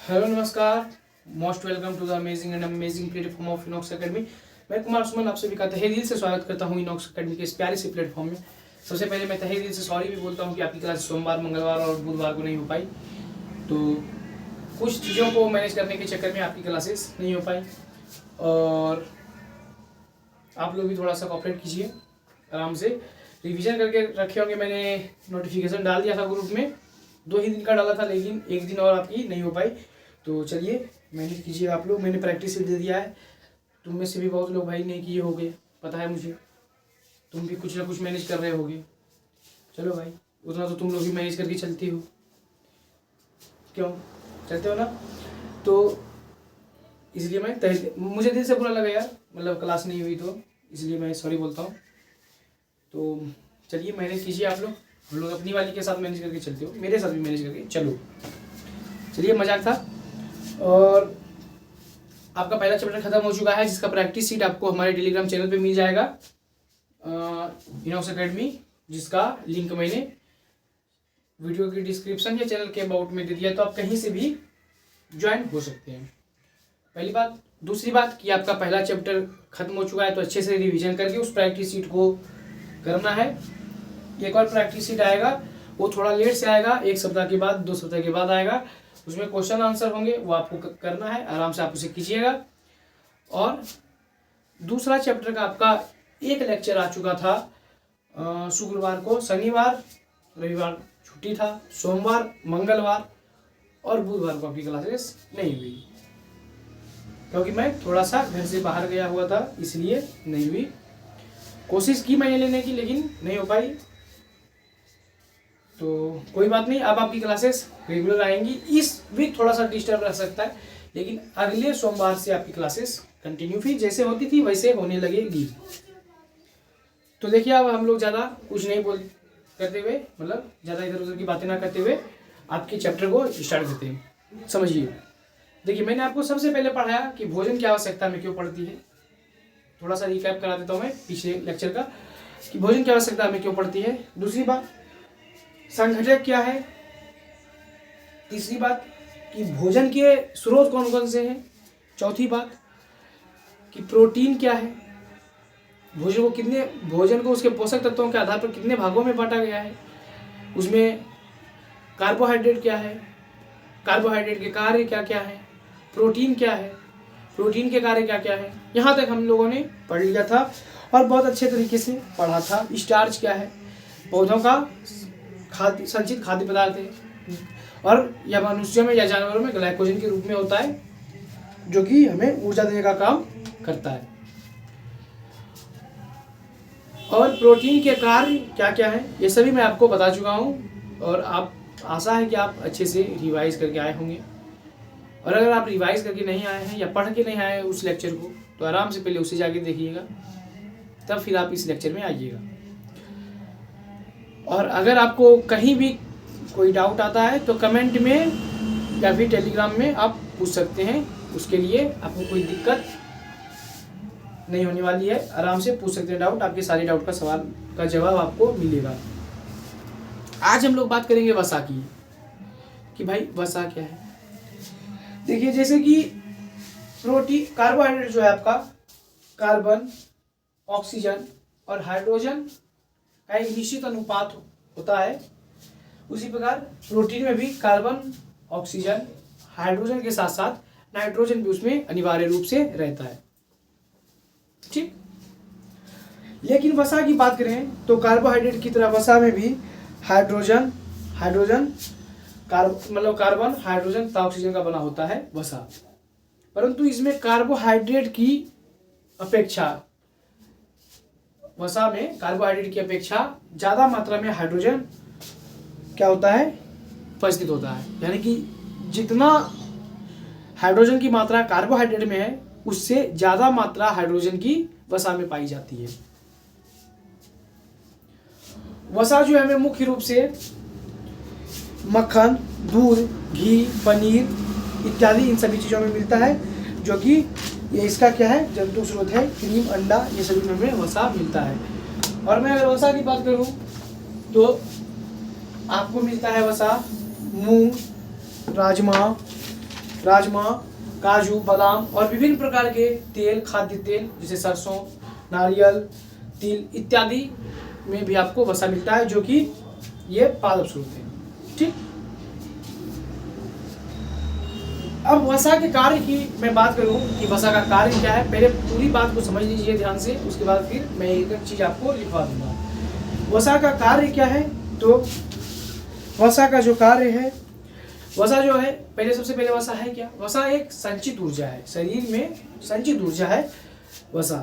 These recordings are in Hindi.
हेलो नमस्कार। Most welcome to the amazing and amazing platform of Inox Academy. मैं कुमार सुमन आप सभी का तहे दिल से स्वागत करता हूं इनॉक्स एकेडमी के इस प्यारे से प्लेटफॉर्म में। सबसे पहले मैं तहे दिल से सॉरी भी बोलता हूं कि आपकी क्लास सोमवार, मंगलवार और बुधवार को नहीं हो पाई। तो कुछ चीज़ों को मैनेज करने के चक्कर में आपकी क्लासेस नहीं हो पाई और आप लोग भी थोड़ा सा कॉपरेट कीजिए। आराम से रिविज़न करके रखे होंगे। मैंने नोटिफिकेशन डाल दिया था ग्रुप में, 2 ही दिन का डाला था, लेकिन एक दिन और आपकी नहीं हो पाई। तो चलिए मैनेज कीजिए आप लोग। मैंने प्रैक्टिस दे दिया है। तुम में से भी बहुत लोग भाई नहीं किए होंगे, पता है मुझे। तुम भी कुछ ना कुछ मैनेज कर रहे होगे। चलो भाई, उतना तो तुम लोग भी मैनेज करके चलती हो, क्यों चलते हो ना। तो इसलिए मुझे दिल से बुरा लगा यार, मतलब क्लास नहीं हुई तो इसलिए मैं सॉरी बोलता हूँ। तो चलिए मैनेज कीजिए आप लोग। हम लोग अपनी वाली के साथ मैनेज करके चलते हो, मेरे साथ भी मैनेज करके चलो। चलिए, मजाक था। और आपका पहला चैप्टर खत्म हो चुका है, जिसका प्रैक्टिस सीट आपको हमारे टेलीग्राम चैनल पे मिल जाएगा, इनॉक्स एकेडमी, जिसका लिंक मैंने वीडियो की डिस्क्रिप्शन या चैनल के अबाउट में दे दिया। तो आप कहीं से भी ज्वाइन हो सकते हैं। पहली बात। दूसरी बात कि आपका पहला चैप्टर खत्म हो चुका है, तो अच्छे से रिवीजन करके उस प्रैक्टिस सीट को करना है। एक और प्रैक्टिस सीट आएगा, वो थोड़ा लेट से आएगा, 1 सप्ताह के बाद, 2 सप्ताह के बाद आएगा। उसमें क्वेश्चन आंसर होंगे, वो आपको करना है। आराम से आप उसे कीजिएगा। और दूसरा चैप्टर का आपका एक लेक्चर आ चुका था शुक्रवार को। शनिवार रविवार छुट्टी था, सोमवार, मंगलवार और बुधवार को आपकी क्लासेस नहीं हुई, क्योंकि मैं थोड़ा सा घर से बाहर गया हुआ था, इसलिए नहीं हुई। कोशिश की मैंने लेने की, लेकिन नहीं हो पाई। तो कोई बात नहीं, अब आपकी क्लासेस रेगुलर आएंगी। इस वीक थोड़ा सा डिस्टर्ब रह सकता है, लेकिन अगले सोमवार से आपकी क्लासेस कंटिन्यू फिर जैसे होती थी वैसे होने लगेगी। तो देखिए, अब हम लोग ज़्यादा कुछ नहीं करते हुए, मतलब ज़्यादा इधर उधर की बातें ना करते हुए आपके चैप्टर को स्टार्ट करते हैं। समझिए। देखिए, मैंने आपको सबसे पहले पढ़ाया कि भोजन की आवश्यकता में क्यों पड़ती है। थोड़ा सा रिकैप करा देता हूँ मैं पिछले लेक्चर का, कि भोजन की आवश्यकता हमें क्यों पड़ती है। दूसरी बात, संघटक क्या है। तीसरी बात कि भोजन के स्रोत कौन कौन से हैं। चौथी बात कि प्रोटीन क्या है। भोजन को उसके पोषक तत्वों के आधार पर कितने भागों में बांटा गया है। उसमें कार्बोहाइड्रेट क्या है, कार्बोहाइड्रेट के कार्य क्या क्या है, प्रोटीन क्या है, प्रोटीन के कार्य क्या क्या है। यहाँ तक हम लोगों ने पढ़ लिया था और बहुत अच्छे तरीके से पढ़ा था। स्टार्च क्या है, पौधों का संचित खाद्य पदार्थ है, और यह मनुष्यों में या जानवरों में ग्लाइकोजन के रूप में होता है, जो कि हमें ऊर्जा देने का काम करता है। और प्रोटीन के कार्य क्या क्या है, ये सभी मैं आपको बता चुका हूँ। और आप, आशा है कि आप अच्छे से रिवाइज करके आए होंगे। और अगर आप रिवाइज करके नहीं आए हैं या पढ़ के नहीं आए हैं उस लेक्चर को, तो आराम से पहले उसे जाके देखिएगा, तब फिर आप इस लेक्चर में आइएगा। और अगर आपको कहीं भी कोई डाउट आता है तो कमेंट में या फिर टेलीग्राम में आप पूछ सकते हैं। उसके लिए आपको कोई दिक्कत नहीं होने वाली है, आराम से पूछ सकते हैं डाउट। आपके सारे डाउट का सवाल का जवाब आपको मिलेगा। आज हम लोग बात करेंगे वसा की, कि भाई वसा क्या है। देखिए, जैसे कि प्रोटीन, कार्बोहाइड्रेट जो है आपका, कार्बन, ऑक्सीजन और हाइड्रोजन का एक निश्चित अनुपात होता है। उसी प्रकार प्रोटीन में भी कार्बन, ऑक्सीजन, हाइड्रोजन के साथ साथ नाइट्रोजन भी उसमें अनिवार्य रूप से रहता है। ठीक। लेकिन वसा की बात करें तो कार्बोहाइड्रेट की तरह वसा में भी हाइड्रोजन कार्बन, हाइड्रोजन तथा ऑक्सीजन का बना होता है वसा। परंतु इसमें कार्बोहाइड्रेट की अपेक्षा, वसा में कार्बोहाइड्रेट की अपेक्षा ज़्यादा मात्रा में हाइड्रोजन क्या होता है, उपस्थित होता है। यानी कि जितना हाइड्रोजन की मात्रा कार्बोहाइड्रेट में है, उससे ज़्यादा मात्रा हाइड्रोजन की वसा में पाई जाती है। वसा जो है हमें मुख्य रूप से मक्खन, दूध, घी, पनीर इत्यादि इन सभी चीज़ों में मिलता है, जो कि ये इसका क्या है, जंतु स्रोत है। क्रीम, अंडा, ये सभी में हमें वसा मिलता है। और मैं अगर वसा की बात करूं तो आपको मिलता है वसा मूंग, राजमा, राजमा, काजू, बादाम और विभिन्न प्रकार के तेल, खाद्य तेल जैसे सरसों, नारियल, तिल इत्यादि में भी आपको वसा मिलता है, जो कि ये पादप स्रोत है। ठीक, अब वसा के कार्य की मैं बात करूं कि वसा का कार्य क्या है, पहले पूरी बात को समझ लीजिए ध्यान से, उसके बाद फिर मैं एक एक चीज आपको लिखवा दूंगा। वसा का कार्य क्या है, तो वसा का जो कार्य है, वसा जो है, पहले सबसे पहले वसा है क्या, वसा एक संचित ऊर्जा है, शरीर में संचित ऊर्जा है वसा।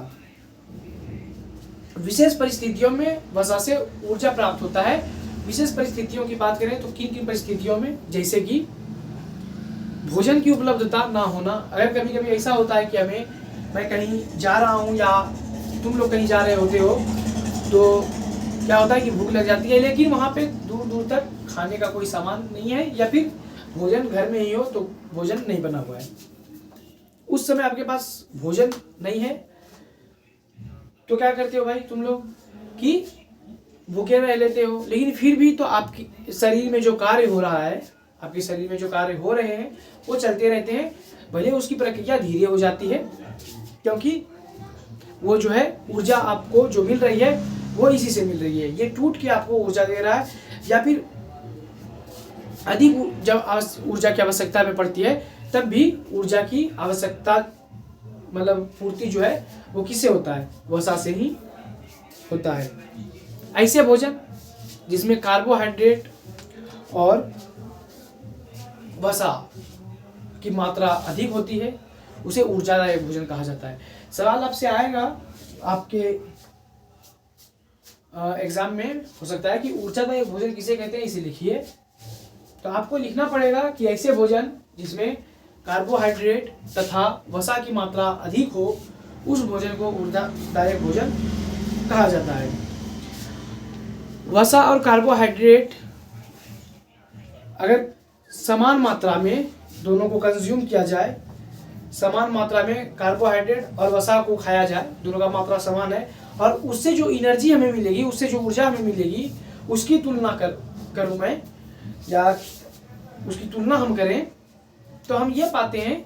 विशेष परिस्थितियों में वसा से ऊर्जा प्राप्त होता है। विशेष परिस्थितियों की बात करें तो किन किन परिस्थितियों में, जैसे कि भोजन की उपलब्धता ना होना। अगर कभी कभी ऐसा होता है कि मैं कहीं जा रहा हूँ या तुम लोग कहीं जा रहे होते हो, तो क्या होता है कि भूख लग जाती है, लेकिन वहाँ पे दूर दूर तक खाने का कोई सामान नहीं है, या फिर भोजन घर में ही हो तो भोजन नहीं बना हुआ है, उस समय आपके पास भोजन नहीं है, तो क्या करते हो भाई तुम लोग कि भूखे रह लेते हो। लेकिन फिर भी तो आपके शरीर में जो कार्य हो रहा है, आपके शरीर में जो कार्य हो रहे हैं वो चलते रहते हैं, भले उसकी प्रक्रिया धीरे हो जाती है, क्योंकि वो जो है ऊर्जा आपको जो मिल रही है वो इसी से मिल रही है। ये टूट के आपको ऊर्जा दे रहा है, या फिर अधिक जब ऊर्जा की आवश्यकता में पड़ती है तब भी ऊर्जा की आवश्यकता मतलब पूर्ति जो है वो किससे होता है, वसा से ही होता है। ऐसे भोजन जिसमें कार्बोहाइड्रेट और वसा की मात्रा अधिक होती है उसे ऊर्जादायक भोजन कहा जाता है। सवाल आपसे आएगा आपके एग्जाम में, हो सकता है कि ऊर्जादायक भोजन किसे कहते हैं, इसे लिखिए। तो आपको लिखना पड़ेगा कि ऐसे भोजन जिसमें कार्बोहाइड्रेट तथा वसा की मात्रा अधिक हो, उस भोजन को ऊर्जादायक भोजन कहा जाता है। वसा और कार्बोहाइड्रेट अगर समान मात्रा में दोनों को कंज्यूम किया जाए, समान मात्रा में कार्बोहाइड्रेट और वसा को खाया जाए, दोनों का मात्रा समान है, और उससे जो एनर्जी हमें मिलेगी, उससे जो ऊर्जा हमें मिलेगी, उसकी तुलना करूं मैं, या उसकी तुलना हम करें, तो हम ये पाते हैं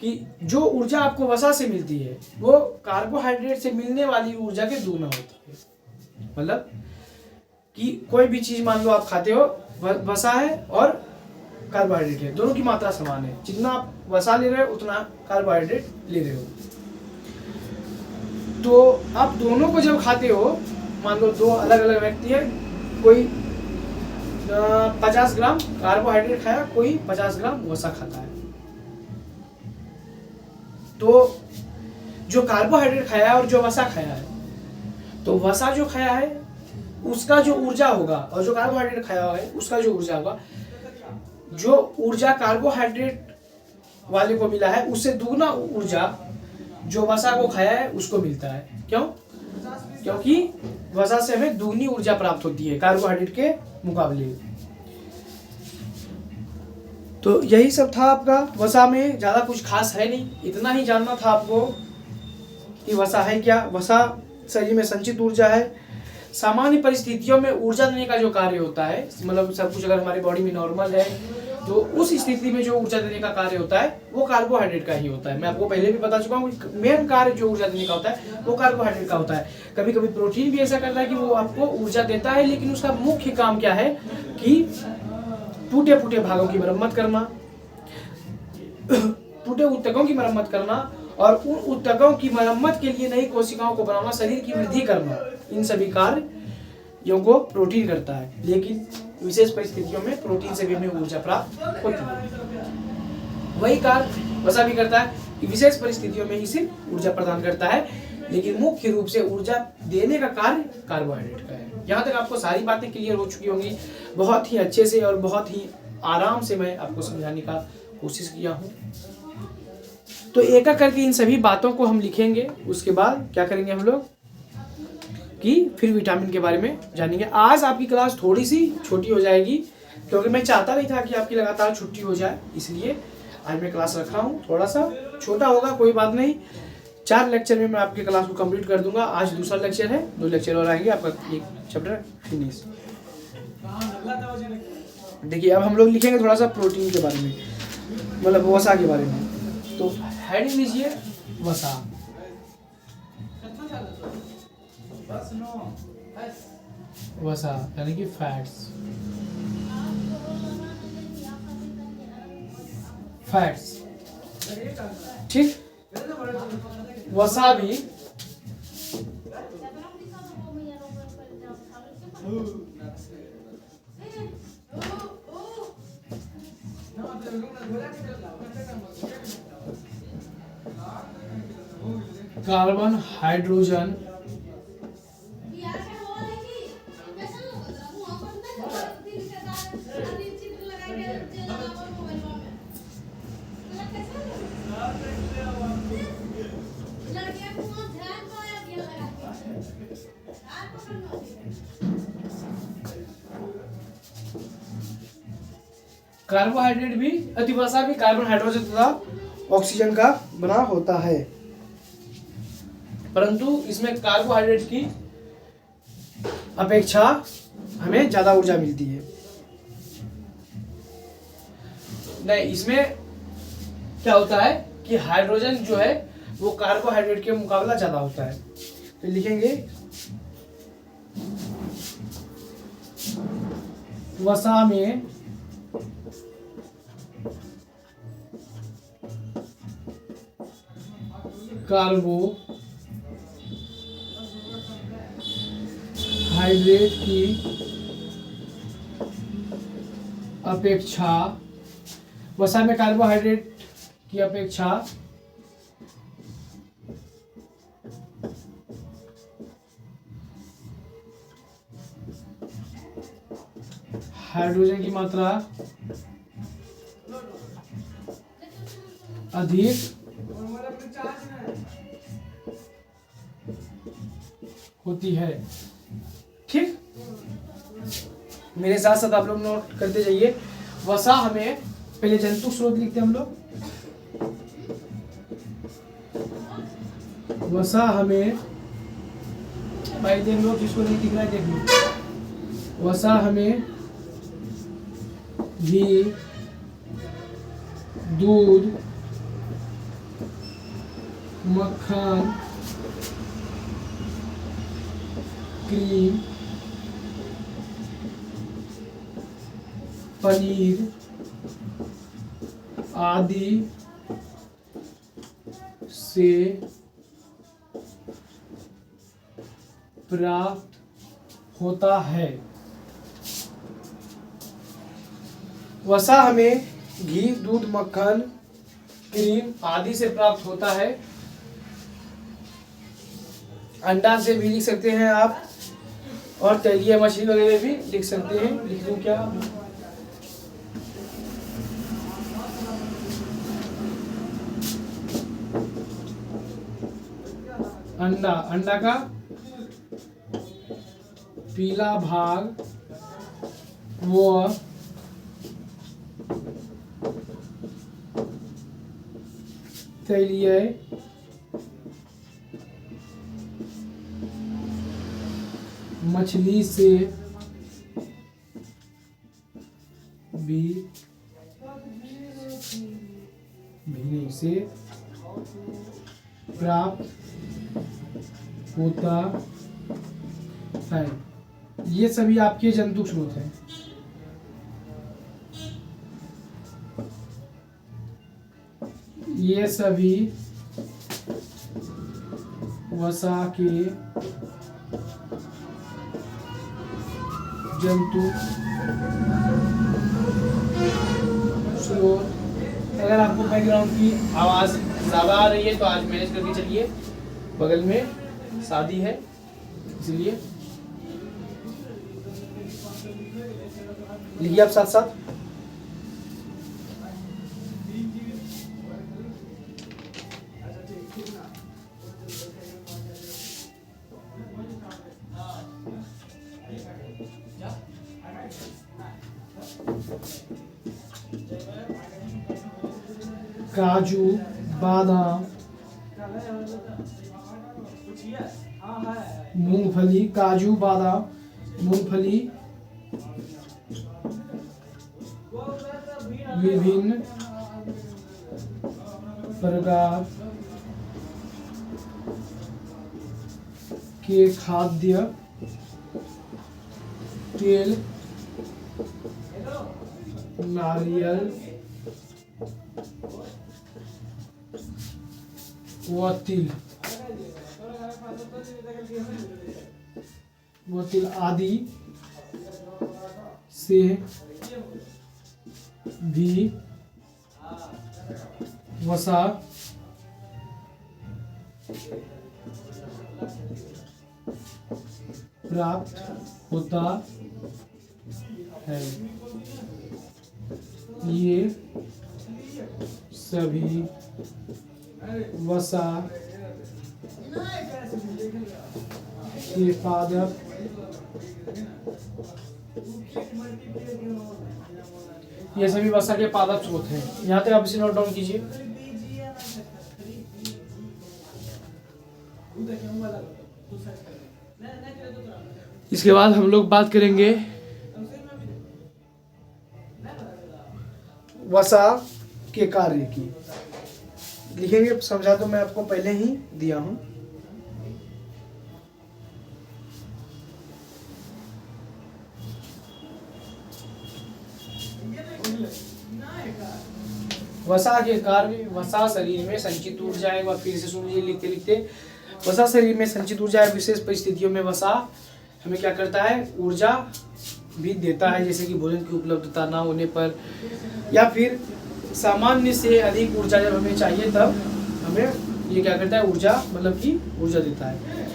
कि जो ऊर्जा आपको वसा से मिलती है वो कार्बोहाइड्रेट से मिलने वाली ऊर्जा के दुगना होती है। मतलब कि कोई भी चीज मान लो आप खाते हो, वसा है और कार्बोहाइड्रेट है, दोनों की मात्रा समान है, जितना आप वसा ले रहे हो उतना कार्बोहाइड्रेट ले रहे हो। तो आप दोनों को जब खाते हो, मान लो दो अलग अलग व्यक्ति है, कोई 50 ग्राम कार्बोहाइड्रेट खाया, कोई 50 ग्राम वसा खाता है, तो जो कार्बोहाइड्रेट खाया है और जो वसा खाया है, तो वसा जो खाया है उसका जो ऊर्जा होगा और जो कार्बोहाइड्रेट खाया है उसका जो ऊर्जा होगा, जो ऊर्जा कार्बोहाइड्रेट वाले को मिला है उससे दुगना ऊर्जा जो वसा को खाया है उसको मिलता है। क्यों? क्योंकि वसा से हमें दुगनी ऊर्जा प्राप्त होती है कार्बोहाइड्रेट के मुकाबले। तो यही सब था आपका। वसा में ज़्यादा कुछ खास है नहीं, इतना ही जानना था आपको कि वसा है क्या। वसा शरीर में संचित ऊर्जा है, सामान्य परिस्थितियों में ऊर्जा देने का जो कार्य होता है, मतलब सब कुछ अगर हमारी बॉडी में नॉर्मल है तो उस स्थिति में जो ऊर्जा देने का कार्य होता है वो कार्बोहाइड्रेट का ही होता है। मैं आपको पहले भी बता चुका हूँ, मेन कार्य जो ऊर्जा देने का होता है वो कार्बोहाइड्रेट का होता है। कभी कभी प्रोटीन भी ऐसा करता है कि वो आपको ऊर्जा देता है, लेकिन उसका मुख्य काम क्या है कि टूटे फूटे भागों की मरम्मत करना, टूटे ऊतकों की मरम्मत करना, और उन ऊतकों की मरम्मत के लिए नई कोशिकाओं को बनाना, शरीर की वृद्धि करना, इन सभी कार्यों को प्रोटीन करता है। लेकिन विशेष परिस्थितियों में प्रोटीन से भी हमें ऊर्जा प्राप्त होती है। वही कार्य वसा भी करता है कि विशेष परिस्थितियों में ही सिर्फ ऊर्जा प्रदान करता है, लेकिन मुख्य रूप से ऊर्जा देने का कार्य कार्बोहाइड्रेट का है। यहाँ तक आपको सारी बातें क्लियर हो चुकी होंगी। बहुत ही अच्छे से और बहुत ही आराम से मैं आपको समझाने का कोशिश किया हूँ। तो एक एक करके इन सभी बातों को हम लिखेंगे, उसके बाद क्या करेंगे हम लोग कि फिर विटामिन के बारे में जानेंगे। आज आपकी क्लास थोड़ी सी छोटी हो जाएगी, क्योंकि मैं चाहता नहीं था कि आपकी लगातार छुट्टी हो जाए, इसलिए आज मैं क्लास रखा हूँ। थोड़ा सा छोटा होगा, कोई बात नहीं, 4 लेक्चर में मैं आपकी क्लास को कंप्लीट कर दूंगा। आज दूसरा लेक्चर है, 2 लेक्चर और आएंगे, आपका एक चैप्टर फिनिश। देखिए अब हम लोग लिखेंगे थोड़ा सा प्रोटीन के बारे में। मतलब वसा के बारे में। तो हेडिंग लीजिए वसा। वसा यानी कि फैट्स। फैट्स, ठीक। वसा भी कार्बन, हाइड्रोजन, कार्बोहाइड्रेट भी अतिवसा भी कार्बन, हाइड्रोजन तथा ऑक्सीजन का बना होता है, परंतु इसमें कार्बोहाइड्रेट की अपेक्षा हमें ज्यादा ऊर्जा मिलती है। नहीं, इसमें क्या होता है कि हाइड्रोजन जो है वो कार्बोहाइड्रेट के मुकाबला ज्यादा होता है। तो लिखेंगे वसा में कार्बोहाइड्रेट की अपेक्षा, वसा में कार्बोहाइड्रेट की अपेक्षा हाइड्रोजन की मात्रा अधिक होती है, ठीक। मेरे साथ साथ आप लोग नोट करते जाइए। वसा हमें पहले जंतु स्रोत लिखते हैं हम लोग। वसा हमें, भाई देख लो जिसको नहीं दिख रहा है देख लो। वसा हमें घी, दूध, मक्खन, क्रीम, पनीर आदि से प्राप्त होता है। वसा हमें घी, दूध, मक्खन, क्रीम आदि से प्राप्त होता है। अंडा से भी लिख सकते हैं आप, और तैलीय मछली वगैरह भी लिख सकते हैं। लिख दूं क्या? अंडा, अंडा का पीला भाग वो तैलीय मछली से भी भीने से प्राप्त होता है। ये सभी आपके जंतु स्रोत हैं। ये सभी वसा के जंतु स्रोत। अगर आपको बैकग्राउंड की आवाज ज्यादा आ रही है तो आज मैनेज करके चलिए, बगल में शादी है इसलिए। लिखिए आप साथ साथ। काजू, बादाम, मूंगफली, काजू, बादाम, मूंगफली, विभिन्न प्रकार के खाद्य तेल, नारियल व तिल आदि से भी वसा प्राप्त होता है। ये सभी वसा के पादप ये सभी वसा के पादप स्रोत हैं। यहाँ तक आप इसे नोट डाउन कीजिए। इसके बाद हम लोग बात करेंगे वसा के कार्य की। लिखेंगे, समझा तो मैं आपको पहले ही दिया हूं। वसा के कार्य, वसा शरीर में संचित ऊर्जा है। एक बार फिर से सुन लीजिए लिखते लिखते। वसा शरीर में संचित ऊर्जा है। विशेष परिस्थितियों में वसा हमें क्या करता है, ऊर्जा भी देता है, जैसे कि भोजन की उपलब्धता ना होने पर, या फिर सामान्य से अधिक ऊर्जा जब हमें चाहिए तब हमें ये क्या करता है, ऊर्जा मतलब कि ऊर्जा देता है।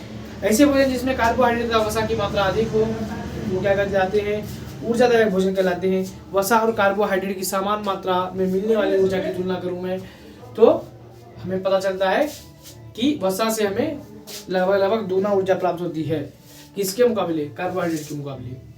ऐसे भोजन जिसमें कार्बोहाइड्रेट का वसा की मात्रा अधिक हो वो क्या कर जाते हैं, ऊर्जादायक भोजन कहलाते हैं। वसा और कार्बोहाइड्रेट की समान मात्रा में मिलने वाली ऊर्जा की तुलना करूं मैं तो हमें पता चलता है कि वसा से हमें लगभग दोगुना ऊर्जा प्राप्त होती है। किसके मुकाबले, कार्बोहाइड्रेट के मुकाबले।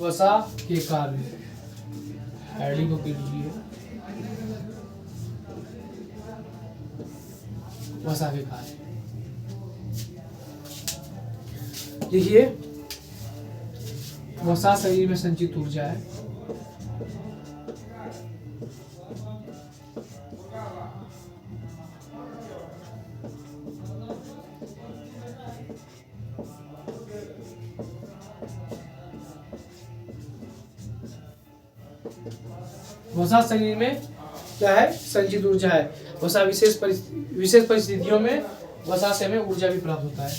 वसा के कार्य, हेडिंग को कीजिए, वसा के कार्य देखिए। वसा शरीर में संचित ऊर्जा है। वसा शरीर में क्या है, संचित ऊर्जा है। वसा विशेष परिस्थितियों में वसा से हमें ऊर्जा भी प्राप्त होता है।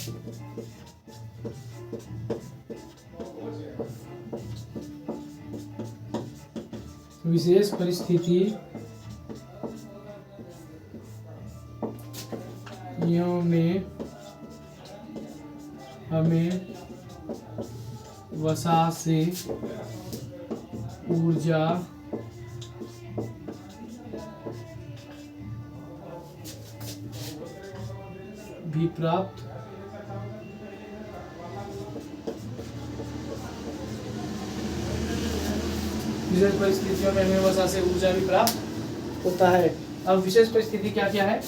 विशेष परिस्थितियों में हमें वसा से ऊर्जा भी प्राप्त विशेष परिस्थितियों में हमें वसा से ऊर्जा भी प्राप्त होता है। अब विशेष परिस्थिति क्या क्या है,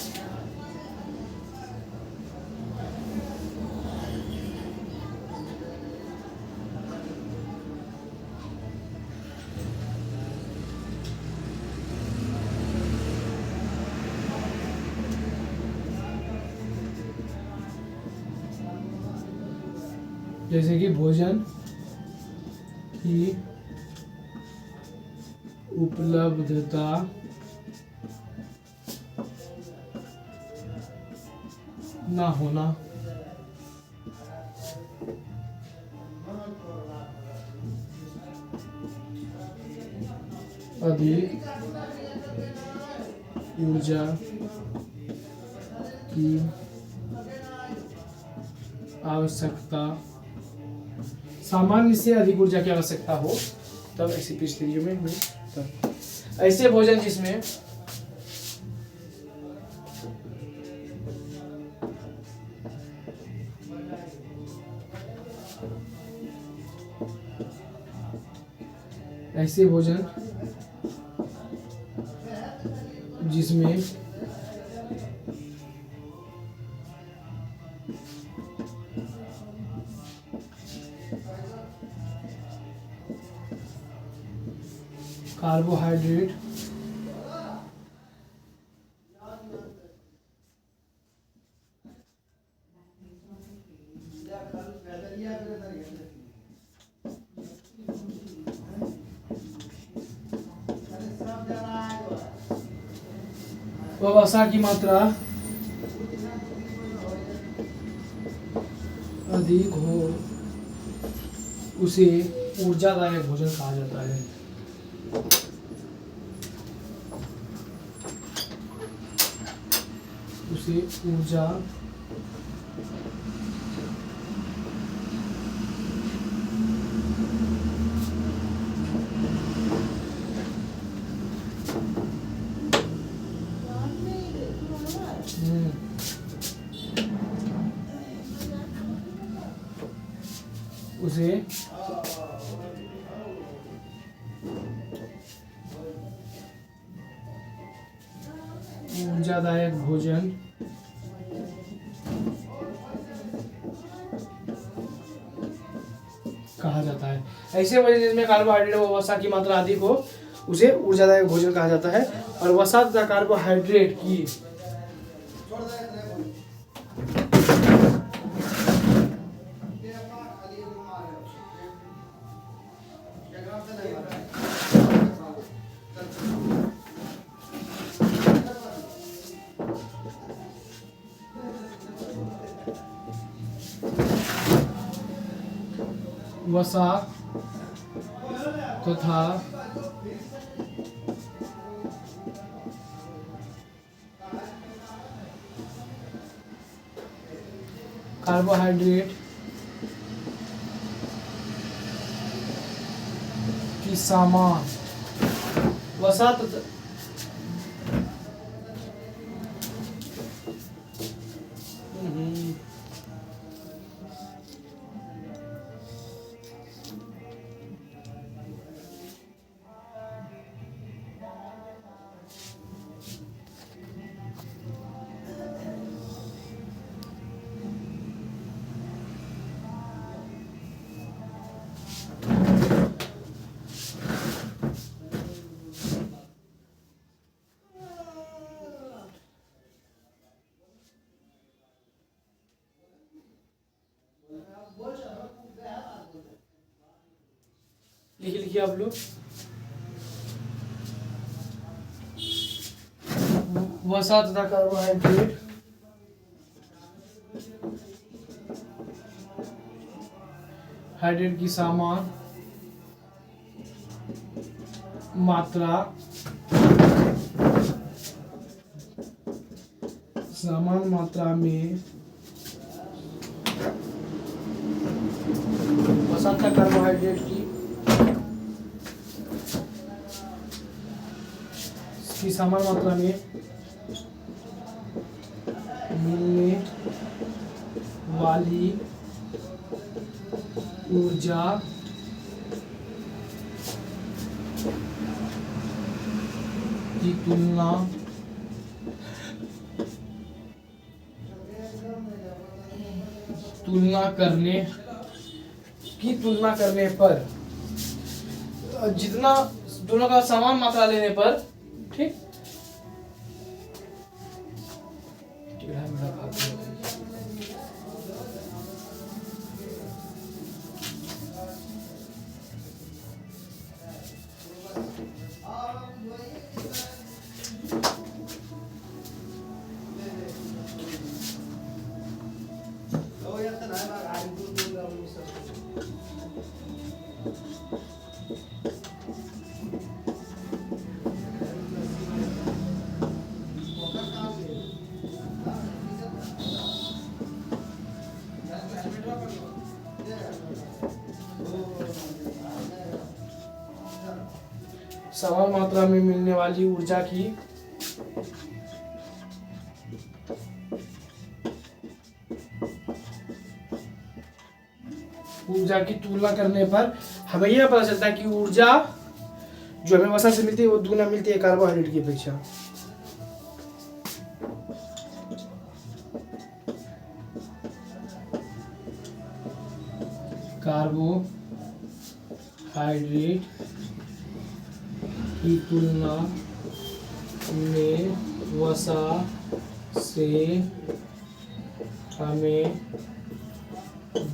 जैसे कि भोजन की उपलब्धता ना होना, अधिक ऊर्जा की आवश्यकता, सामान्य से अधिक ऊर्जा की आवश्यकता हो तब ऐसी परिस्थितियों में तब ऐसे भोजन जिसमें ऐसे भोजन जिसमें कार्बोहाइड्रेट व वसा की मात्रा अधिक हो उसे ऊर्जादायक भोजन कहा जाता है। उसे ऊर्जा उसे ऊर्जादायक भोजन कहा जाता है। ऐसे भोजन जिसमें कार्बोहाइड्रेट व वसा की मात्रा अधिक हो उसे ऊर्जादायक भोजन कहा जाता है। और वसा तथा कार्बोहाइड्रेट की वसा तथा कार्बोहाइड्रेट की समान वसा तथा लिखिए आप लोग वसा तथा कार्बोहाइड्रेट की समान मात्रा में वसा तथा कार्बोहाइड्रेट की समान मात्रा में मिलने वाली ऊर्जा की तुलना करने पर जितना दोनों का समान मात्रा लेने पर ठीक समान मात्रा में मिलने वाली ऊर्जा की तुलना करने पर हमें यह पता चलता है कि ऊर्जा जो हमें वसा से मिलती है वो दुगना मिलती है कार्बोहाइड्रेट की अपेक्षा। कार्बोहाइड्रेट की तुलना में वसा से हमें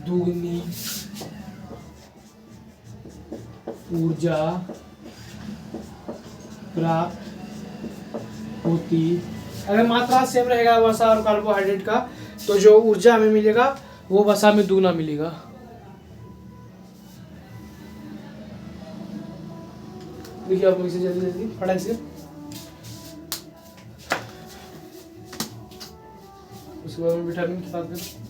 दुगनी ऊर्जा प्राप्त होती। अगर मात्रा सेम रहेगा वसा और कार्बोहाइड्रेट का तो जो ऊर्जा हमें मिलेगा वो वसा में दुगना मिलेगा। देखिए आप लोग इसे जल्दी जल्दी फटाक से। उसके बाद में विटामिन की बात करें।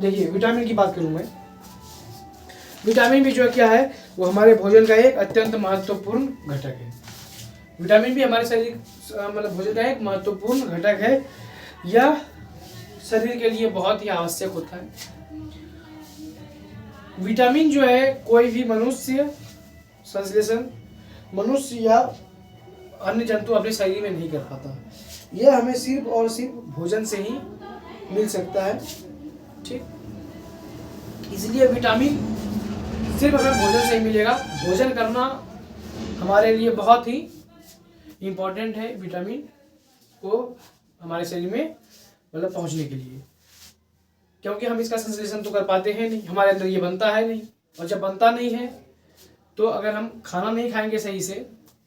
देखिए विटामिन की बात करूं मैं, विटामिन भी जो क्या है वो हमारे भोजन का एक अत्यंत महत्वपूर्ण घटक है। विटामिन भी हमारे शरीर मतलब भोजन का एक महत्वपूर्ण घटक है। यह शरीर के लिए बहुत ही आवश्यक होता है। विटामिन जो है कोई भी मनुष्य संश्लेषण मनुष्य या अन्य जंतु अपने शरीर में नहीं कर पाता। यह हमें सिर्फ और सिर्फ भोजन से ही मिल सकता है। ठीक, इसलिए विटामिन सिर्फ हमें भोजन से ही मिलेगा। भोजन करना हमारे लिए बहुत ही इम्पोर्टेंट है विटामिन को हमारे शरीर में मतलब पहुंचने के लिए, क्योंकि हम इसका संश्लेषण तो कर पाते हैं नहीं, हमारे अंदर ये बनता है नहीं। और जब बनता नहीं है तो अगर हम खाना नहीं खाएंगे सही से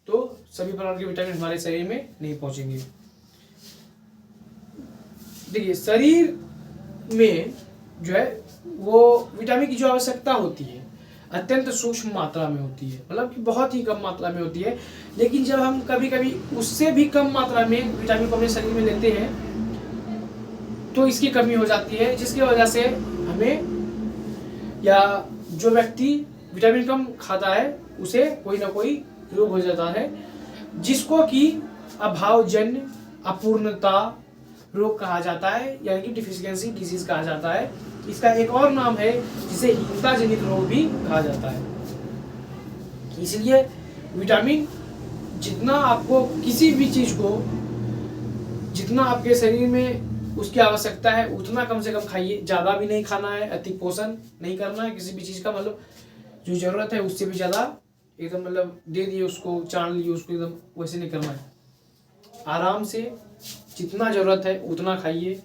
तो सभी प्रकार के विटामिन हमारे शरीर में नहीं पहुंचेंगे। देखिए शरीर में जो है वो विटामिन की जो आवश्यकता होती है अत्यंत सूक्ष्म मात्रा में होती है, मतलब कि बहुत ही कम मात्रा में होती है। लेकिन जब हम कभी कभी उससे भी कम मात्रा में विटामिन को अपने शरीर में लेते हैं तो इसकी कमी हो जाती है, जिसकी वजह से हमें या जो व्यक्ति विटामिन कम खाता है उसे कोई ना कोई रोग हो जाता है, जिसको कि अभावजन्य अपूर्णता रोग कहा जाता है, यानी कि डिफिशियंसी डिजीज कहा जाता है। इसका एक और नाम है जिसे हीनता जनित रोग भी कहा जाता है। इसलिए विटामिन जितना आपको किसी भी चीज को जितना आपके शरीर में उसकी आवश्यकता है उतना कम से कम खाइए। ज़्यादा भी नहीं खाना है, अति पोषण नहीं करना है किसी भी चीज़ का, मतलब जो ज़रूरत है उससे भी ज़्यादा एकदम मतलब दे दिए उसको, चाण लिए उसको, एकदम वैसे नहीं करना है। आराम से जितना ज़रूरत है उतना खाइए।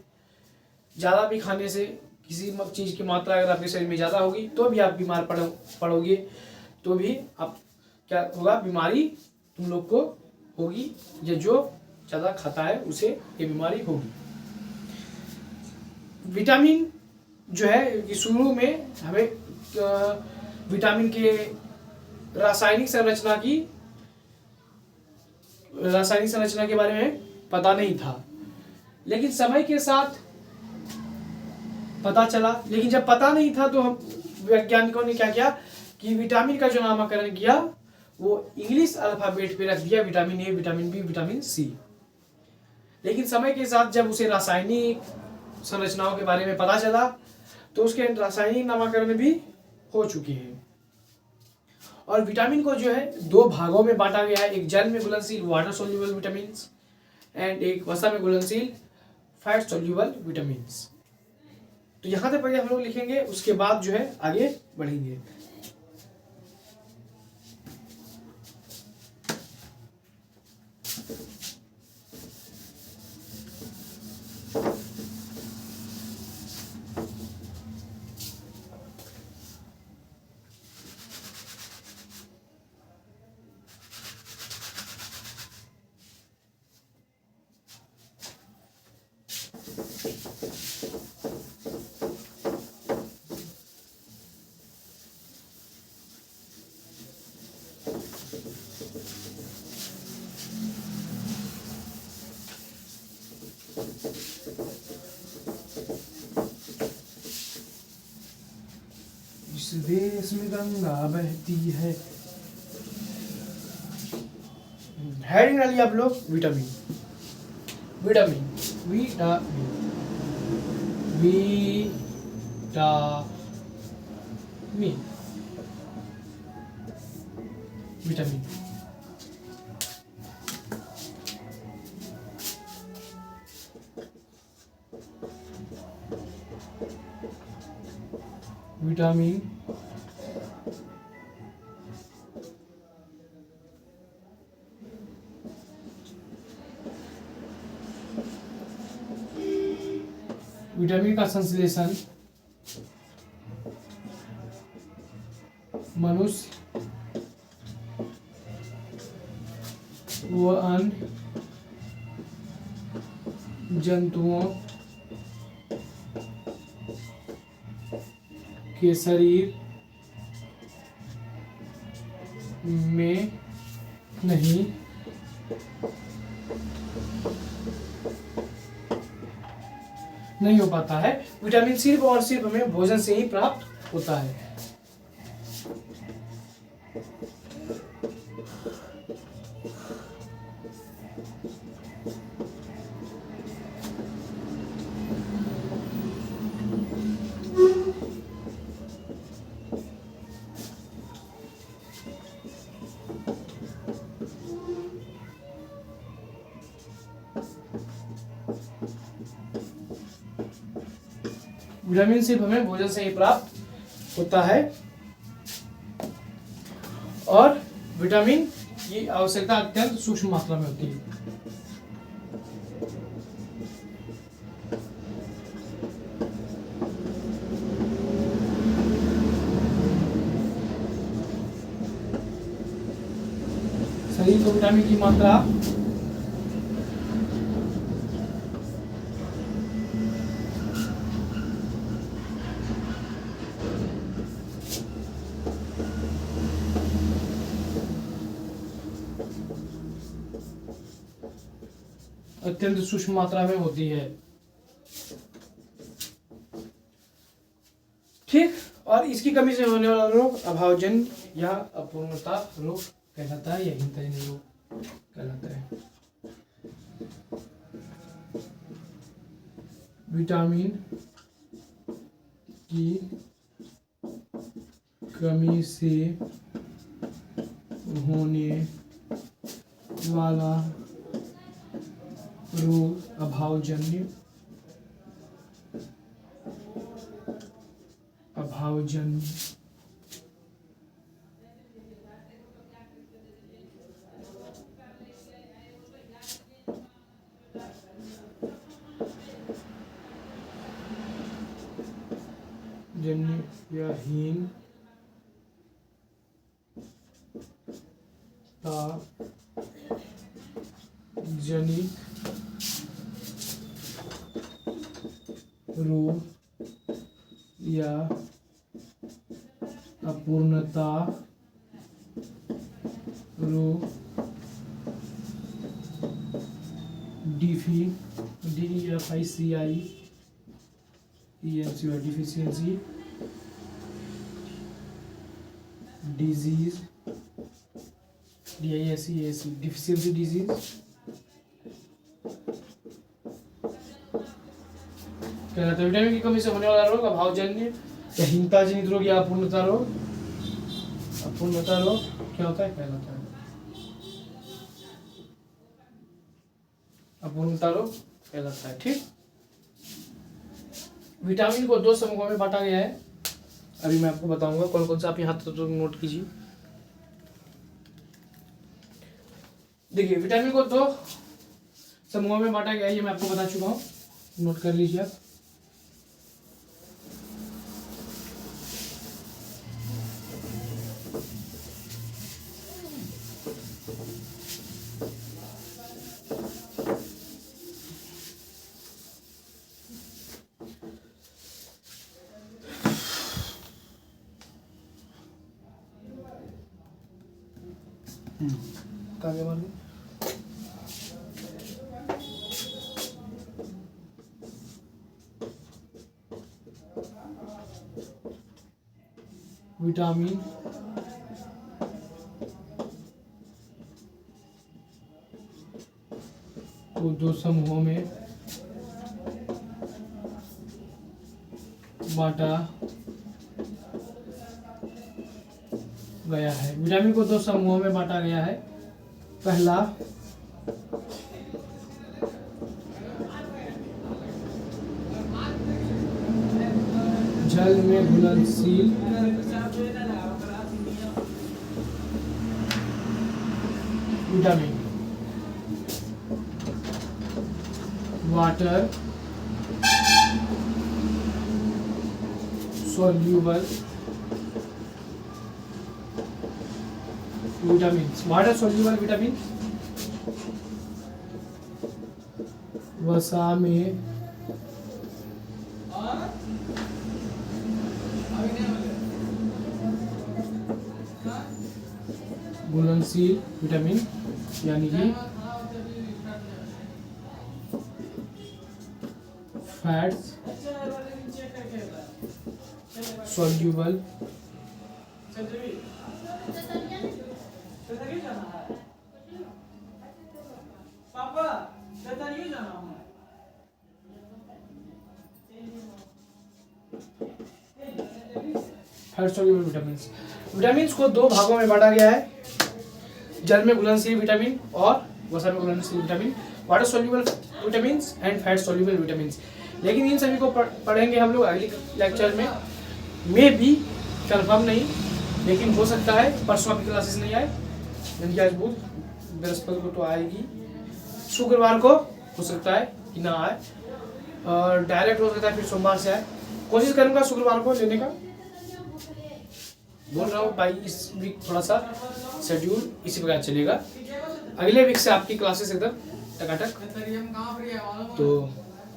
ज़्यादा भी खाने से किसी चीज़ की मात्रा अगर आपके शरीर में ज़्यादा होगी तो भी आप बीमार पड़ोगे, तो भी आप क्या होगा, बीमारी तुम लोग को होगी, या जो ज़्यादा खाता है उसे ये बीमारी होगी। विटामिन जो है कि शुरू में हमें विटामिन के रासायनिक संरचना के बारे में पता नहीं था, लेकिन समय के साथ पता चला। लेकिन जब पता नहीं था तो हम वैज्ञानिकों ने क्या किया कि विटामिन का जो नामकरण किया वो इंग्लिश अल्फाबेट पे रख दिया, vitamin A, vitamin B, vitamin C. लेकिन समय के साथ जब उसे रासायनिक संरचनाओं के बारे में पता चला तो उसके रासायनिक नामकरण भी हो चुके हैं। और विटामिन को जो है दो भागों में बांटा गया है, एक जल में घुलनशील वाटर सोल्यूबल विटामिन एंड एक वसा में घुलनशील फैट सोल्यूबल विटामिन। तो यहाँ से पहले हम लोग लिखेंगे, उसके बाद जो है आगे बढ़ेंगे। जिसमें गंगा बहती है। हेडिंग डालिए आप लोग vitamin. Vitamin vitamin vitamin vitamin. Vitamin vitamin का संश्लेषण मनुष्य व अन्य जंतुओं के शरीर में नहीं हो पाता है। विटामिन सिर्फ और सिर्फ हमें भोजन से ही प्राप्त होता है। विटामिन सिर्फ हमें भोजन से ही प्राप्त होता है और विटामिन की आवश्यकता अत्यंत सूक्ष्म मात्रा में होती है। शरीर को विटामिन की मात्रा अत्यंत सूक्ष्म मात्रा में होती है। ठीक, और इसकी कमी से होने वाला रोग अभावजन्य या अपूर्णता रोग कहलाता है या हीनता रोग कहलाता है। विटामिन की कमी से होने वाला रोग अभावजन्य जन्य या हीनता जनित रोग या अपूर्णता रोग डिफिशियंसी डिजीज डिफिशियंसी डिजीज कहलाता है। विटामिन की कमी से होने वाला रोग अभावजन्य या हीनता जनित रोग या अपूर्णता रोग क्या होता है कहलाता है। अपूर्णता रोग कहलाता है। ठीक, विटामिन को दो समूहों में बांटा गया है। अभी मैं आपको बताऊंगा कौन कौन सा, आप यहाँ तो नोट कीजिए। देखिए, विटामिन को दो समूहों में बांटा गया है, ये मैं आपको बता चुका हूँ, नोट कर लीजिए आप। आगे बढ़ गए। विटामिन को दो समूहों में बांटा गया है। विटामिन को दो समूहों में बांटा गया है। पहला जल में घुलनशील vitamin, water soluble vitamins, water soluble vitamin वसा में घुलनशील विटामिन यानी कि fats soluble fat soluble vitamins. Vitamins को दो भागों में बांटा गया है, जल में घुलनशील विटामिन और वसा में घुलनशील vitamin, water soluble vitamins and fat soluble vitamins. लेकिन इन सभी को पढ़ेंगे हम लोग अगले लेक्चर में भी, कंफर्म नहीं, लेकिन हो सकता है परसों आपकी क्लासेस नहीं आए, यानी कि आज बुध, बृहस्पति को तो आएगी, शुक्रवार को हो सकता है कि ना आए, और डायरेक्ट हो सकता है फिर सोमवार से आए। कोशिश करूंगा शुक्रवार को लेने का, बोल रहा हूँ भाई। इस वीक थोड़ा सा शेड्यूल इसी प्रकार चलेगा, अगले वीक से आपकी क्लासेस एकदम टकाटक। तो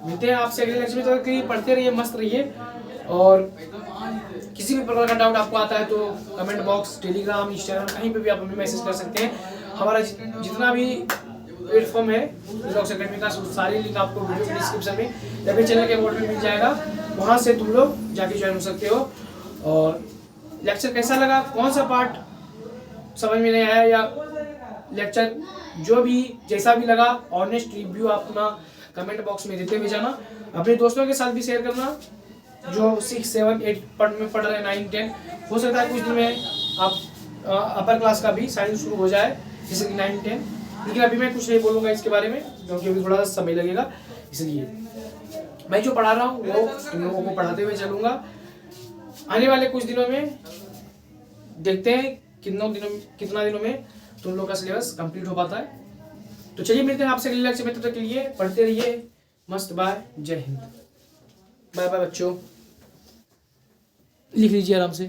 मिलते हैं आपसे अगले लेक्चर में। तो कि पढ़ते रहिए, मस्त रहिए, और किसी भी प्रकार का डाउट आपको आता है तो कमेंट बॉक्स, टेलीग्राम, इंस्टाग्राम, कहीं पे भी आप हमें मैसेज कर सकते हैं। हमारा जितना भी प्लेटफॉर्म है इनॉक्स एकेडमी का, सारी लिंक आपको वीडियो के डिस्क्रिप्शन में या फिर चैनल के बोर्ड में मिल जाएगा, वहाँ से तुम लोग जाके ज्वाइन हो सकते हो। और लेक्चर कैसा लगा, कौन सा पार्ट समझ में नहीं आया, या लेक्चर जो भी जैसा भी लगा, ऑनेस्ट रिव्यू आप अपना कमेंट बॉक्स में देते हुए जाना। अपने दोस्तों के साथ भी शेयर करना जो 6, 7, 8 में पढ़ रहे हैं, 9, 10। हो सकता है कुछ दिन में आप अपर क्लास का भी साइंस शुरू हो जाए, जैसे कि 9, 10। लेकिन अभी मैं कुछ नहीं बोलूँगा इसके बारे में, क्योंकि अभी थोड़ा सा समय लगेगा। इसलिए मैं जो पढ़ा रहा हूँ वो तुम लोगों को पढ़ाते हुए चलूँगा। आने वाले कुछ दिनों में देखते हैं कितना दिनों में तुम लोग का सिलेबस कंप्लीट हो पाता है। तो चलिए मिलते हैं आपसे अगले लेक्चर में, तब तक के लिए पढ़ते रहिए, मस्त। बाय, जय हिंद, बाय बाय बच्चों। लिख लीजिए आराम से।